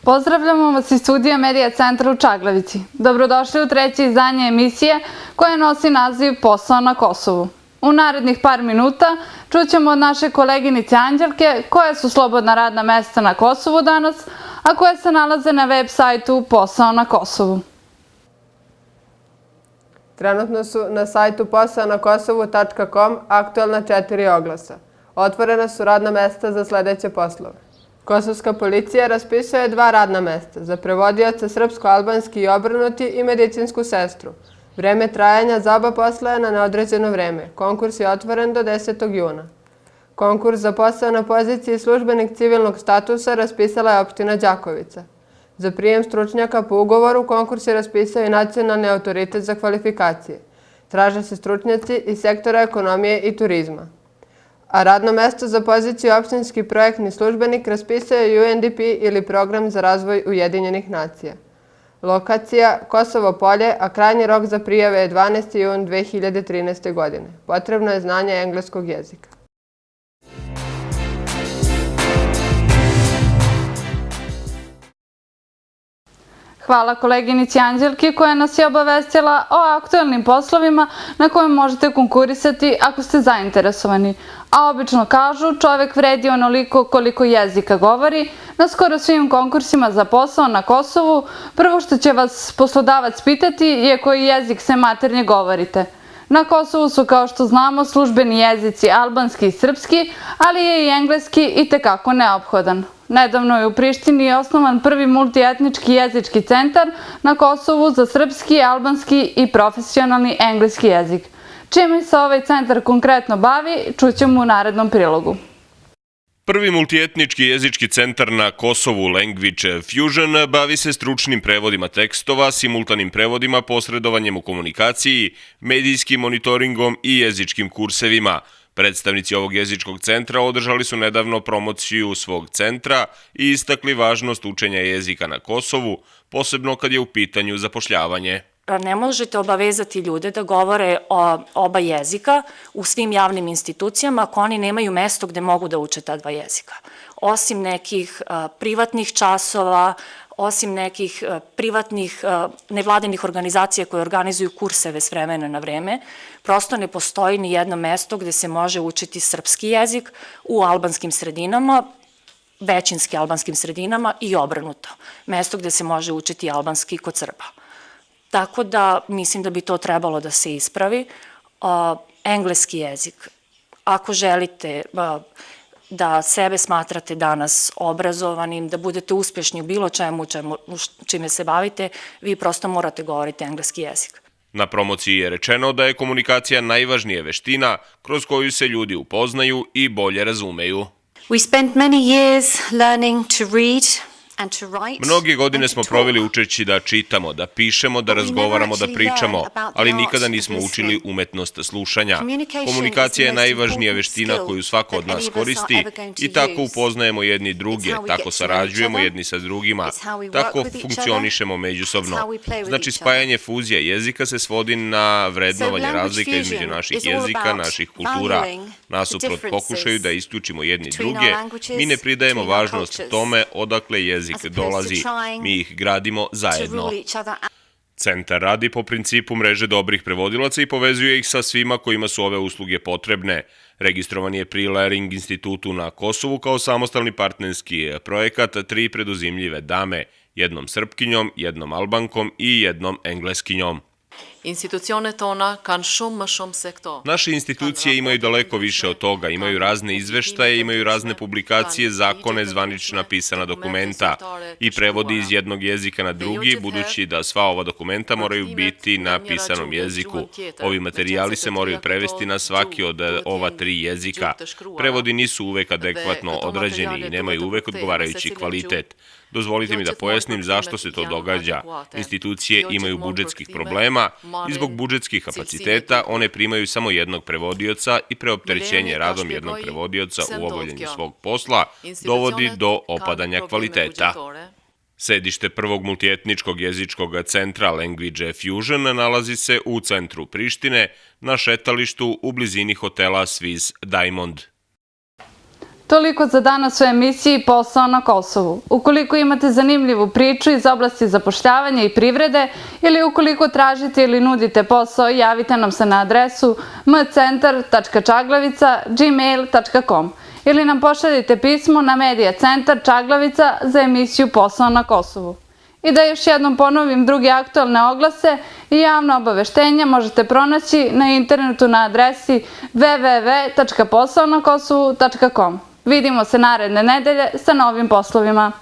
Pozdravljamo vas iz studija Medija centra u Čaglavici. Dobrodošli u treće izdanje emisije koja nosi naziv Posao na Kosovu. U narednih par minuta čućemo od naše koleginice Anđelke koje su slobodna radna mesta na Kosovu danas, a koje se nalaze na web sajtu Posao na Kosovu. Trenutno su na sajtu posaonakosovu.com aktualna 4 oglasa. Otvorena su radna mesta za sledeće poslove. Kosovska policija raspisuje 2 radna mesta za prevodioca srpsko-albanski i obrnuti i medicinsku sestru. Vreme trajanja za oba posla je na neodređeno vreme. Konkurs je otvoren do 10. juna. Konkurs za posao na poziciji službenik civilnog statusa raspisala je opština Đakovica. Za prijem stručnjaka po ugovoru konkurs je raspisao i Nacionalni autoritet za kvalifikacije. Traže se stručnjaci iz sektora ekonomije i turizma. A radno mesto za poziciju opštinski projektni službenik raspisao je UNDP ili Program za razvoj Ujedinjenih nacija. Lokacija Kosovo polje, a krajnji rok za prijave je 12. jun 2013. godine. Potrebno je znanje engleskog jezika. Hvala koleginici Anđelki koja nas je obavestila o aktualnim poslovima na kojim možete konkurisati ako ste zainteresovani. A obično kažu, čovek vredi onoliko koliko jezika govori. Na skoro svim konkursima za posao na Kosovu prvo što će vas poslodavac pitati je koji jezik se maternje govorite. Na Kosovu su, kao što znamo, službeni jezici albanski i srpski, ali je i engleski itekako neophodan. Nedavno je u Prištini osnovan prvi multietnički jezički centar na Kosovu za srpski, albanski i profesionalni engleski jezik. Čime se ovaj centar konkretno bavi, čućemo u narednom prilogu. Prvi multietnički jezički centar na Kosovu, Language Fusion, bavi se stručnim prevodima tekstova, simultanim prevodima, posredovanjem u komunikaciji, medijskim monitoringom i jezičkim kursevima. Predstavnici ovog jezičkog centra održali su nedavno promociju svog centra i istakli važnost učenja jezika na Kosovu, posebno kad je u pitanju zapošljavanje. Ne možete obavezati ljude da govore oba jezika u svim javnim institucijama ako oni nemaju mesto gde mogu da uče ta 2 jezika. Osim nekih privatnih časova, osim nekih privatnih nevladinih organizacija koje organizuju kurseve s vremena na vreme, prosto ne postoji ni jedno mesto gde se može učiti srpski jezik u albanskim sredinama, većinski albanskim sredinama i obrnuto. Mesto gde se može učiti albanski kod Srba. Tako da mislim da bi to trebalo da se ispravi. Engleski jezik. Ako želite da sebe smatrate danas obrazovanim, da budete uspešni u bilo čemu čime se bavite, vi prosto morate govoriti engleski jezik. Na promociji je rečeno da je komunikacija najvažnija veština kroz koju se ljudi upoznaju i bolje razumeju. We spent many years learning to read. Mnoge godine smo proveli učeći da čitamo, da pišemo, da razgovaramo, da pričamo, ali nikada nismo učili umetnost slušanja. Komunikacija je najvažnija veština koju svako od nas koristi i tako upoznajemo jedni druge, tako sarađujemo jedni sa drugima, tako funkcionišemo međusobno. Znači, spajanje fuzija jezika se svodi na vrednovanje razlika između naših jezika, naših kultura. Nasuprot pokušaju da isključimo jedni druge, mi ne pridajemo važnost tome odakle jezik dolazi, mi ih gradimo zajedno. Centar radi po principu mreže dobrih prevodilaca i povezuje ih sa svima kojima su ove usluge potrebne. Registrovan je pri Leering institutu na Kosovu kao samostalni partnerski projekat 3 preduzimljive dame, jednom Srpkinjom, jednom Albankom i jednom Engleskinjom. Naše institucije imaju daleko više od toga, imaju razne izveštaje, imaju razne publikacije, zakone, zvanična pisana dokumenta i prevodi iz jednog jezika na drugi, budući da sva ova dokumenta moraju biti na pisanom jeziku. Ovi materijali se moraju prevesti na svaki od ova 3 jezika. Prevodi nisu uvek adekvatno odrađeni i nemaju uvek odgovarajući kvalitet. Dozvolite mi da pojasnim zašto se to događa. Institucije imaju budžetskih problema i zbog budžetskih kapaciteta one primaju samo jednog prevodioca i preopterećenje radom jednog prevodioca u obavljanju svog posla dovodi do opadanja kvaliteta. Sedište prvog multietničkog jezičkog centra Language Fusion nalazi se u centru Prištine na šetalištu u blizini hotela Swiss Diamond. Toliko za danas u emisiji Posao na Kosovu. Ukoliko imate zanimljivu priču iz oblasti zapošljavanja i privrede ili ukoliko tražite ili nudite posao, javite nam se na adresu mcentar.čaglavica@gmail.com ili nam pošaljite pismo na Medija centar Čaglavica za emisiju Posao na Kosovu. I da još jednom ponovim druge aktualne oglase i javna obaveštenja možete pronaći na internetu na adresi www.posaonakosovu.com. Vidimo se naredne nedelje sa novim poslovima.